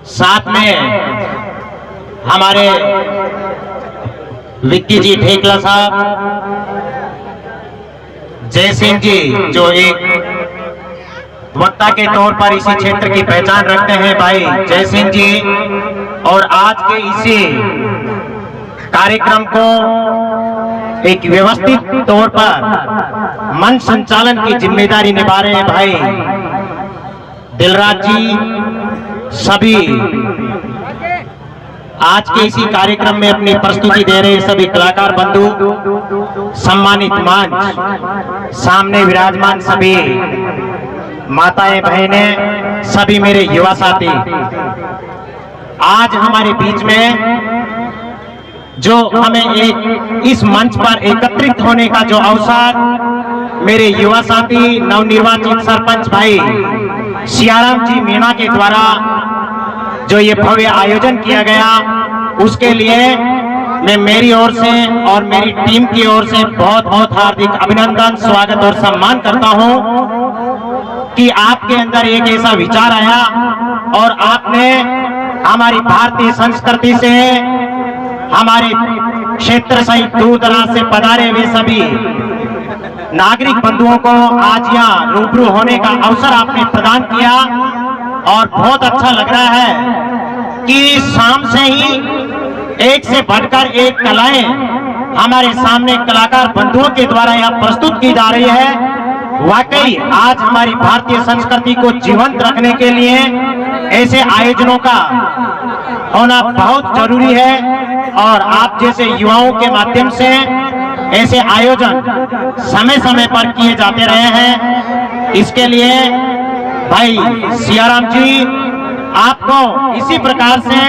साथ में हमारे विक्की जी ठेकला साहब, जय सिंह जी जो एक वक्ता के तौर पर इसी क्षेत्र की पहचान रखते हैं, भाई जय सिंह जी, और आज के इसी कार्यक्रम को एक व्यवस्थित तौर पर मंच संचालन की जिम्मेदारी निभा रहे हैं भाई दिलराज जी। सभी आज के इसी कार्यक्रम में अपनी प्रस्तुति दे रहे सभी कलाकार बंधु, सम्मानित मंच, सामने विराजमान सभी माताएं बहनें, सभी मेरे युवा साथी, आज हमारे बीच में जो हमें एक इस मंच पर एकत्रित होने का जो अवसर मेरे युवा साथी नवनिर्वाचित सरपंच भाई सियाराम जी मीणा के द्वारा जो ये भव्य आयोजन किया गया, उसके लिए मैं मेरी ओर से और मेरी टीम की ओर से बहुत बहुत हार्दिक अभिनंदन, स्वागत और सम्मान करता हूं कि आपके अंदर एक ऐसा विचार आया और आपने हमारी भारतीय संस्कृति से, हमारे क्षेत्र सहित दूर दराज से पधारे हुए सभी नागरिक बंधुओं को आज यहाँ रूबरू होने का अवसर आपने प्रदान किया और बहुत अच्छा लग रहा है कि शाम से ही एक से बढ़कर एक कलाएं हमारे सामने कलाकार बंधुओं के द्वारा यहाँ प्रस्तुत की जा रही है। वाकई आज हमारी भारतीय संस्कृति को जीवंत रखने के लिए ऐसे आयोजनों का होना बहुत जरूरी है और आप जैसे युवाओं के माध्यम से ऐसे आयोजन समय समय पर किए जाते रहे हैं। इसके लिए भाई सियाराम जी आपको इसी प्रकार से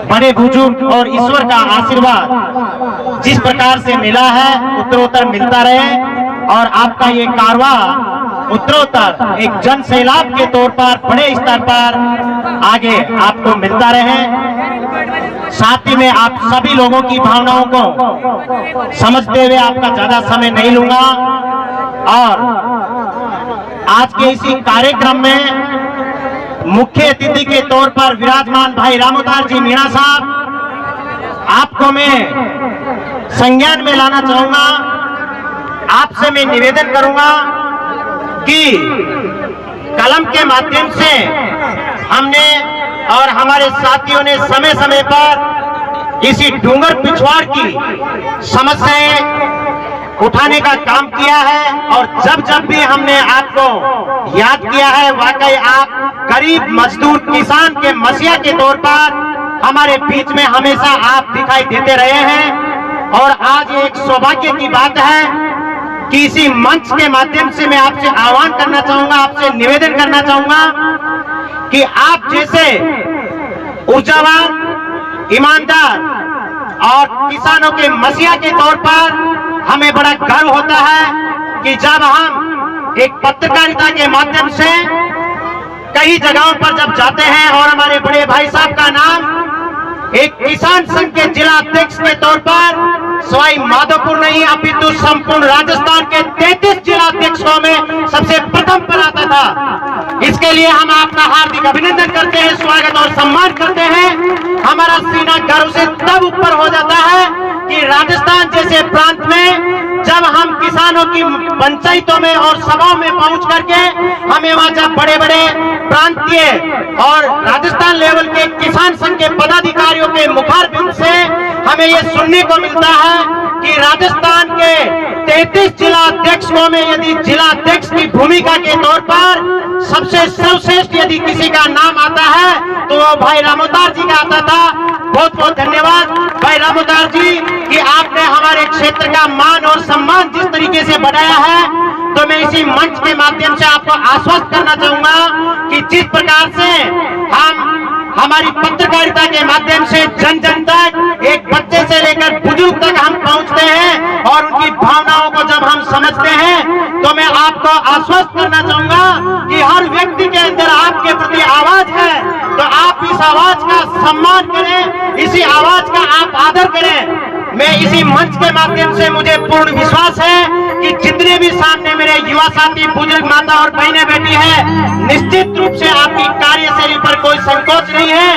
बड़े बुजुर्ग और ईश्वर का आशीर्वाद जिस प्रकार से मिला है उत्तरोत्तर मिलता रहे और आपका ये कारवा उत्तरोत्तर एक जन सैलाब के तौर पर बड़े स्तर पर आगे आपको मिलता रहे। साथ ही में आप सभी लोगों की भावनाओं को समझते हुए आपका ज्यादा समय नहीं लूंगा और आज के इसी कार्यक्रम में मुख्य अतिथि के तौर पर विराजमान भाई रामोदार जी मीणा साहब, आपको मैं संज्ञान में लाना चाहूंगा। आपसे मैं निवेदन करूंगा कि कलम के माध्यम से हमने और हमारे साथियों ने समय समय पर इसी डूंगर पिछवाड़ की समस्याएं उठाने का काम किया है और जब जब भी हमने आपको याद किया है, वाकई आप गरीब मजदूर किसान के मसीहा के तौर पर हमारे बीच में हमेशा आप दिखाई देते रहे हैं। और आज एक सौभाग्य की बात है कि इसी मंच के माध्यम से मैं आपसे आह्वान करना चाहूंगा, आपसे निवेदन करना चाहूंगा कि आप जैसे ऊर्जावान, ईमानदार और किसानों के मसीहा के तौर पर हमें बड़ा गर्व होता है कि जब हम एक पत्रकारिता के माध्यम से कई जगहों पर जब जाते हैं और हमारे बड़े भाई साहब का नाम एक किसान संघ के जिला अध्यक्ष के तौर पर सवाई माधोपुर नहीं अपितु संपूर्ण राजस्थान के 33 जिला अध्यक्षों में सबसे प्रथम पर आता था। इसके लिए हम आपका हार्दिक अभिनंदन करते हैं, स्वागत और सम्मान करते हैं। हमारा सीना गर्व से तब ऊपर हो जाता है कि राजस्थान जैसे प्रांत में जब हम किसानों की पंचायतों में और सभाओं में पहुंच करके हमें वहां जब बड़े बड़े प्रांतीय और राजस्थान लेवल के किसान संघ के पदाधिकारियों के मुखारबिंद से हमें ये सुनने को मिलता है कि राजस्थान के 33 जिला अध्यक्षों में यदि जिला अध्यक्ष की भूमिका के तौर पर सबसे सर्वश्रेष्ठ यदि किसी का नाम आता है तो वो भाई रामोदार जी का आता था। बहुत बहुत धन्यवाद भाई रामोदार जी कि आपने हमारे क्षेत्र का मान और सम्मान जिस तरीके से बढ़ाया है। तो मैं इसी मंच के माध्यम से आपको आश्वस्त करना चाहूंगा कि जिस प्रकार से हम हमारी पत्रकारिता के माध्यम से जन जन तक एक बच्चे से लेकर बुजुर्ग तक हम पहुंचते हैं और उनकी भावनाओं को जब हम समझते हैं तो मैं आपको आश्वस्त करना चाहूंगा कि हर व्यक्ति के अंदर आपके प्रति आवाज है तो आप इस आवाज का सम्मान करें, इसी आवाज का आप आदर करें। मैं इसी मंच के माध्यम से मुझे पूर्ण विश्वास है कि जितने भी सामने मेरे युवा साथी बुजुर्ग माता और बहनें बैठी है, निश्चित रूप से आपकी कार्यशैली पर कोई संकोच नहीं है।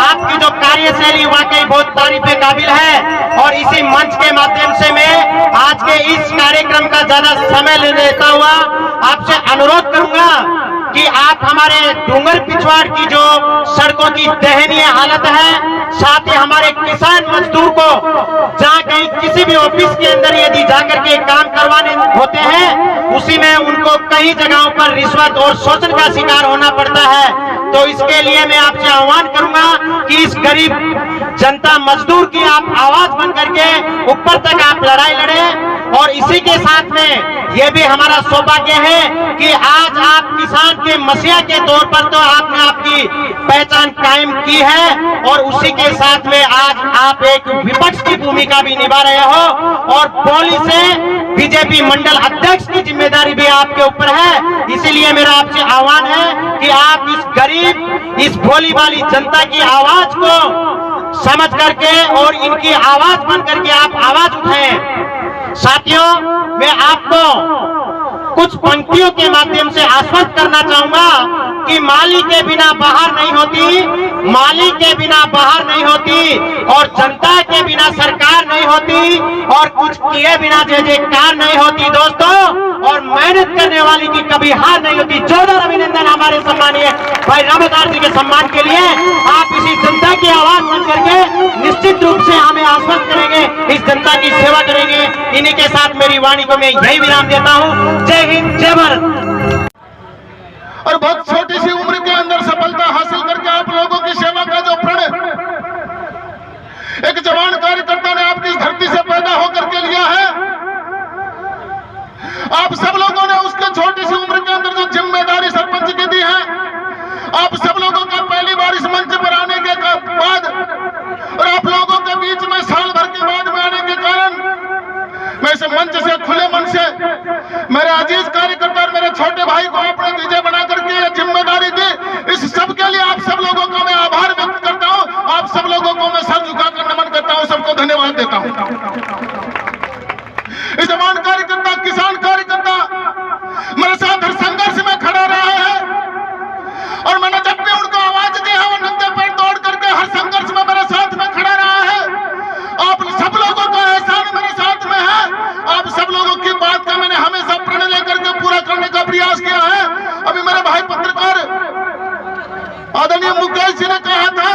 आपकी जो कार्यशैली वाकई बहुत तारीफ के काबिल है और इसी मंच के माध्यम से मैं आज के इस कार्यक्रम का ज्यादा समय लेता हुआ आपसे अनुरोध करूंगा कि आप हमारे डूंगर पिछवाड़ की जो सड़कों की दयनीय हालत है, साथ ही हमारे किसान मजदूर को जहां कहीं किसी भी ऑफिस के अंदर यदि जाकर के काम करवाने होते हैं, उसी में उनको कई जगहों पर रिश्वत और शोषण का शिकार होना पड़ता है। तो इसके लिए मैं आपसे आह्वान करूंगा कि इस गरीब जनता मजदूर की आप आवाज बन करके ऊपर तक आप लड़ाई लड़े। और इसी के साथ में यह भी हमारा सौभाग्य है कि आज आप किसान के मसीहा के तौर पर तो आपने आपकी पहचान कायम की है और उसी के साथ में आज आप एक विपक्ष की भूमिका भी निभा रहे हो और पौली से बीजेपी मंडल अध्यक्ष की जिम्मेदारी भी आपके ऊपर है। इसीलिए मेरा आपसे आह्वान है कि आप इस गरीब, इस भोली भाली जनता की आवाज को समझ करके और इनकी आवाज बन करके आप आवाज उठाएं। साथियों, मैं आपको कुछ पंक्तियों के माध्यम से आश्वस्त करना चाहूंगा कि माली के बिना बाहर नहीं होती, माली के बिना बाहर नहीं होती और जनता के बिना सरकार नहीं होती और कुछ किए बिना जय जयकार नहीं होती दोस्तों। और मेहनत करने वाली की कभी हार नहीं होती। जोरदार अभिनंदन हमारे सम्मानीय भाई रामदास जी के सम्मान के लिए। आप इसी जनता की आवाज बन करके निश्चित रूप से हमें आश्वस्त करेंगे, इस जनता की सेवा करेंगे। इन्हीं के साथ मेरी वाणी को मैं यही विराम देता हूँ। जय हिंद, जय भारत। और बहुत छोटी सी उम्र के अंदर सफलता हासिल करके आप लोगों की सेवा का जो प्रण एक जवान कार्यकर्ता ने आपकी इस धरती से पैदा होकर के लिया है, आप सब लोगों ने उसके छोटी सी उम्र के अंदर जो जिम्मेदारी सरपंच की दी है, आप सब लोगों का पहली बार इस मंच पर आने के बाद और आप लोगों के बीच में साल भर के बाद में आने के कारण मैं इस मंच से खुले मन से मेरे अजीज कार्यकर्ता और मेरे छोटे भाई को अपने विजय बना करके ये जिम्मेदारी दी, इस सब के लिए आप सब लोगों का मैं आभार व्यक्त करता हूं। आप सब लोगों को मैं सर झुकाकर नमन करता हूं, सबको धन्यवाद देता हूं। इस जवान कार्यकर्ता, किसान कार्यकर्ता मेरे साथ हर संघर्ष में खड़ा रहा है और मैंने जब भी उनको आवाज दी है वो नंगे पैर दौड़ करके हर संघर्ष में मेरे साथ में खड़ा रहा है। आप सब लोगों का एहसान मेरे साथ में है। आप सब लोगों की बात का मैंने हमेशा प्रण लेकर के पूरा करने का प्रयास किया है। अभी मेरे भाई पत्रकार आदरणीय मुकेश जी ने कहा था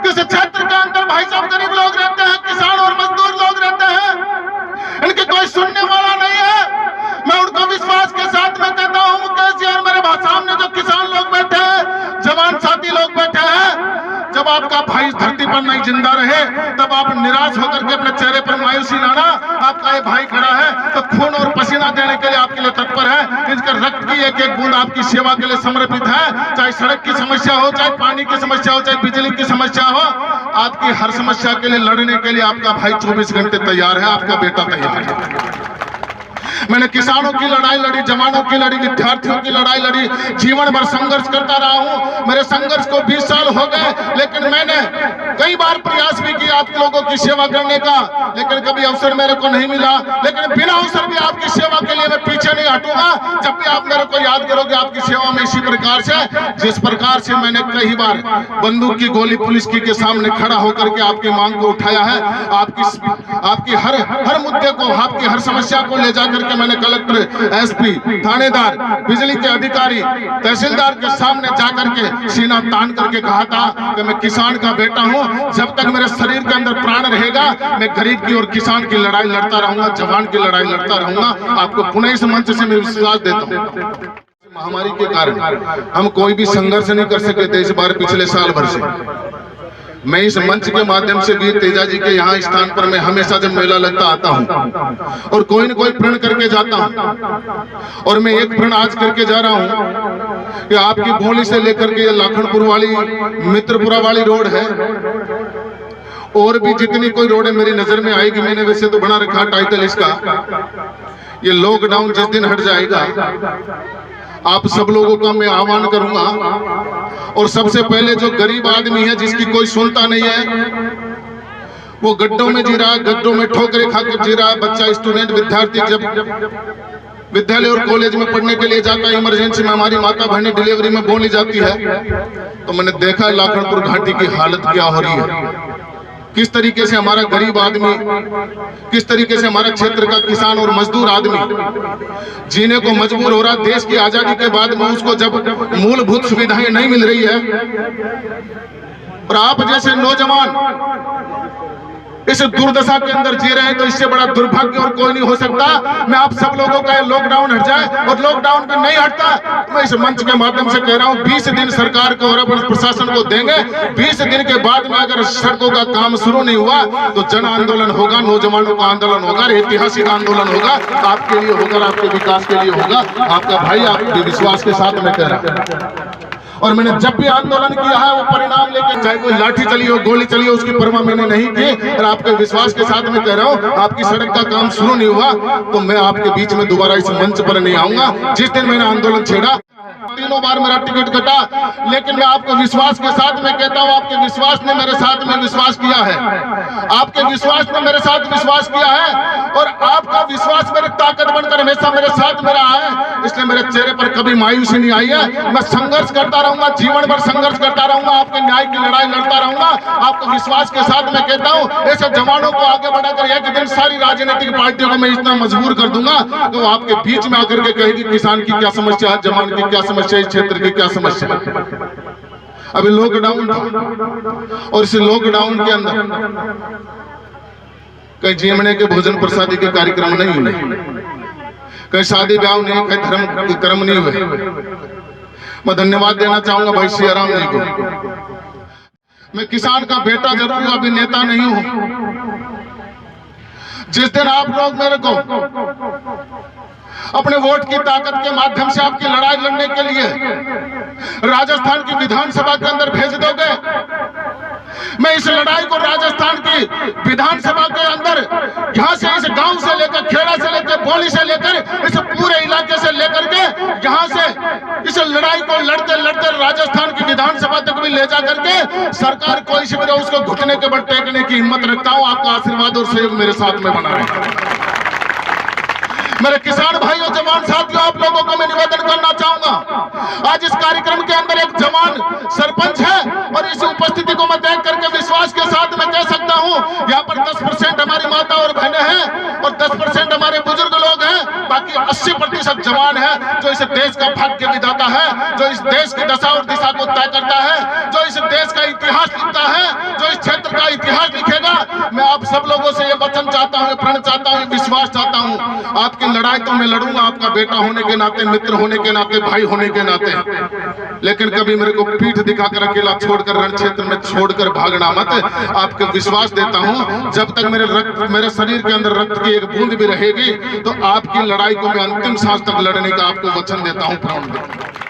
कि इस क्षेत्र के अंदर भाई साहब गरीब लोग रहते हैं, किसान और मजदूर लोग रहते हैं, इनके कोई सुनने वाला नहीं है। मैं उनको विश्वास के साथ में कहता हूं मुकेश जी और मेरे सामने जो किसान लोग बैठे हैं, जवान साथी लोग बैठे हैं, जब आपका भाई इस धरती पर नहीं जिंदा रहे तब आप निराश होकर के अपने चेहरे पर मायूसी लाना। आपका ये भाई खड़ा है तो खून और पसीना देने के लिए आपके लिए तत्पर है। इनके रक्त की एक एक बूंद आपकी सेवा के लिए समर्पित है। चाहे सड़क की समस्या हो, चाहे पानी की समस्या हो, चाहे बिजली की समस्या हो, आपकी हर समस्या के लिए लड़ने के लिए आपका भाई 24 घंटे तैयार है, आपका बेटा तैयार है। मैंने किसानों की लड़ाई लड़ी, जवानों की लड़ी, विद्यार्थियों की लड़ाई लड़ी, जीवन भर संघर्ष करता रहा हूं। मेरे संघर्ष को 20 साल हो गए, लेकिन मैंने कई बार प्रयास भी किया आप लोगों की सेवा करने का, लेकिन कभी अवसर मेरे को नहीं मिला। लेकिन बिना अवसर भी आपकी सेवा के लिए मैं पीछे नहीं हटूंगा। जब भी आप मेरे को याद करोगे आपकी सेवा में इसी प्रकार से, जिस प्रकार से मैंने कई बार बंदूक की गोली पुलिस की के सामने खड़ा होकर के आपकी मांग को उठाया है। आपकी हर मुद्दे को, आपकी हर समस्या को ले जाकर के मैंने कलेक्टर, एसपी, थानेदार, बिजली के अधिकारी, तहसीलदार के सामने जाकर के सीना तान करके कहा था कि मैं किसान का बेटा हूं, जब तक मेरे शरीर के अंदर प्राण रहेगा मैं गरीब की और किसान की लड़ाई लड़ता रहूंगा, जवान की लड़ाई लड़ता रहूंगा। आपको पुनः इस मंच से मैं विश्वास देता हूं। महामारी के कारण हम कोई भी संघर्ष नहीं कर सके थे इस बार पिछले साल भर से। मैं इस मंच के माध्यम से वीर तेजा जी के यहाँ स्थान पर मैं हमेशा जब मेला लगता आता हूँ और कोई न कोई प्रण करके जाता हूँ। और मैं एक प्रण आज करके जा रहा हूँ कि आपकी भोली से लेकर के ये लाखनपुर वाली, मित्रपुरा वाली रोड है और भी जितनी कोई रोड है मेरी नजर में आएगी, मैंने वैसे तो बना रखा टाइटल इसका, ये लॉकडाउन जिस दिन हट जाएगा आप सब लोगों का मैं आह्वान करूंगा। और सबसे पहले जो गरीब आदमी है जिसकी कोई सुनता नहीं है, वो गड्ढों में जी रहा है, गड्ढों में ठोकरे खाकर जी रहा है, बच्चा, स्टूडेंट, विद्यार्थी जब विद्यालय और कॉलेज में पढ़ने के लिए जाता है, इमरजेंसी में हमारी माता बहनें डिलीवरी में बोली जाती है, तो मैंने देखा है लाखनपुर घाटी की हालत क्या हो रही है, किस तरीके से हमारा गरीब आदमी, किस तरीके से हमारा क्षेत्र का किसान और मजदूर आदमी जीने को मजबूर हो रहा। देश की आजादी के बाद में उसको जब मूलभूत सुविधाएं नहीं मिल रही है, और आप जैसे नौजवान इस दुर्दशा के अंदर जी रहे हैं, तो इससे बड़ा दुर्भाग्य और कोई नहीं हो सकता। मैं आप सब लोगों का लॉकडाउन हट जाए, और लॉकडाउन भी नहीं हटता तो मैं इस मंच के माध्यम से कह रहा हूं 20 दिन सरकार को और अपने प्रशासन को देंगे। 20 दिन के बाद में अगर सड़कों का काम शुरू नहीं हुआ तो जन आंदोलन होगा, नौजवानों का आंदोलन होगा, ऐतिहासिक आंदोलन होगा, आपके लिए होगा, आपके विकास के लिए होगा। आपका भाई आपके विश्वास के साथ में कह रहा हूं, और मैंने जब भी आंदोलन किया है वो परिणाम लेके, चाहे कोई लाठी चली हो, गोली चली हो, उसकी परवाह मैंने नहीं की। और आपके विश्वास के साथ में कह रहा हूँ, आपकी सड़क का काम शुरू नहीं हुआ तो मैं आपके बीच में दोबारा इस मंच पर नहीं आऊंगा। जिस दिन मैंने आंदोलन छेड़ा 3 बार मेरा टिकट कटा, लेकिन मैं आपके विश्वास के साथ में कहता हूं, आपके विश्वास ने मेरे साथ में विश्वास किया है, आपके विश्वास ने मेरे साथ विश्वास किया है, और आपका विश्वास मेरी ताकत बनकर हमेशा मेरे साथ में रहा है। इसलिए मेरे चेहरे पर कभी मायूसी नहीं आई है। मैं संघर्ष करता रहूंगा, जीवन भर संघर्ष करता रहूंगा, आपके न्याय की लड़ाई लड़ता रहूंगा। आपके विश्वास के साथ मैं कहता हूं, ऐसे जवानों को आगे बढ़ाकर एक दिन सारी राजनीतिक पार्टियों को मैं इतना मजबूर कर दूंगा तो आपके बीच में आकर के कहेगी किसान की क्या समस्या है, जवान की क्या समस्या, इस क्षेत्र की क्या समस्या है। अभी लॉकडाउन था, और इस लॉकडाउन के अंदर कहीं जीवने के भोजन प्रसादी के कार्यक्रम नहीं हुए, कहीं शादी ब्याह नहीं, कहीं धर्म के कर्म नहीं हुए। मैं धन्यवाद देना चाहूंगा भाई सियाराम जी को। मैं किसान का बेटा जरूर हूं, अभी नेता नहीं हूं। जिस दिन आप लोग मेरे को अपने वोट की ताकत के माध्यम से आपकी लड़ाई लड़ने के लिए राजस्थान की विधानसभा के अंदर भेज दोगे, मैं इस लड़ाई को राजस्थान की विधानसभा के अंदर यहाँ से, इस गांव से लेकर, खेड़ा से लेकर, बोली से लेकर, इस पूरे इलाके से लेकर के यहाँ से इस लड़ाई को लड़ते लड़ते राजस्थान की विधानसभा तक भी ले जा करके सरकार कोई से भी उसको घुटने के बल टेकने की हिम्मत रखता हूँ। आपका आशीर्वाद और सहयोग मेरे साथ में बना रहे। मेरे किसान भाइयों, जवान साथियों, आप लोगों को मैं निवेदन करना चाहूंगा, आज इस कार्यक्रम के अंदर एक जवान सरपंच है, और इस उपस्थिति को मैं देख करके विश्वास के साथ मैं कह सकता हूं, यहाँ पर 10% हमारी माता और बहनें हैं, और 10% हमारे बुजुर्ग लोग हैं, बाकी 80% जवान है, जो इस देश का भाग्य विधाता है, जो इस देश की दशा और दिशा को तय करता है, जो इस देश का इतिहास लिखता है, जो इस क्षेत्र का इतिहास लिखेगा। मैं आप सब लोगों से ये वचन चाहता हूँ, प्रण चाहता हूँ, विश्वास चाहता हूँ, आपकी लड़ाई तो मैं लड़ूंगा, आपका बेटा होने के नाते, मित्र होने के नाते, भाई होने के नाते, लेकिन कभी मेरे को पीठ दिखाकर अकेला छोड़कर रण क्षेत्र में छोड़कर भागना मत। आपको विश्वास देता हूं, जब तक मेरे शरीर के अंदर रक्त की एक बूंद भी रहेगी तो आपकी लड़ाई को मैं अंतिम सांस तक लड़ने का आपको वचन देता हूं।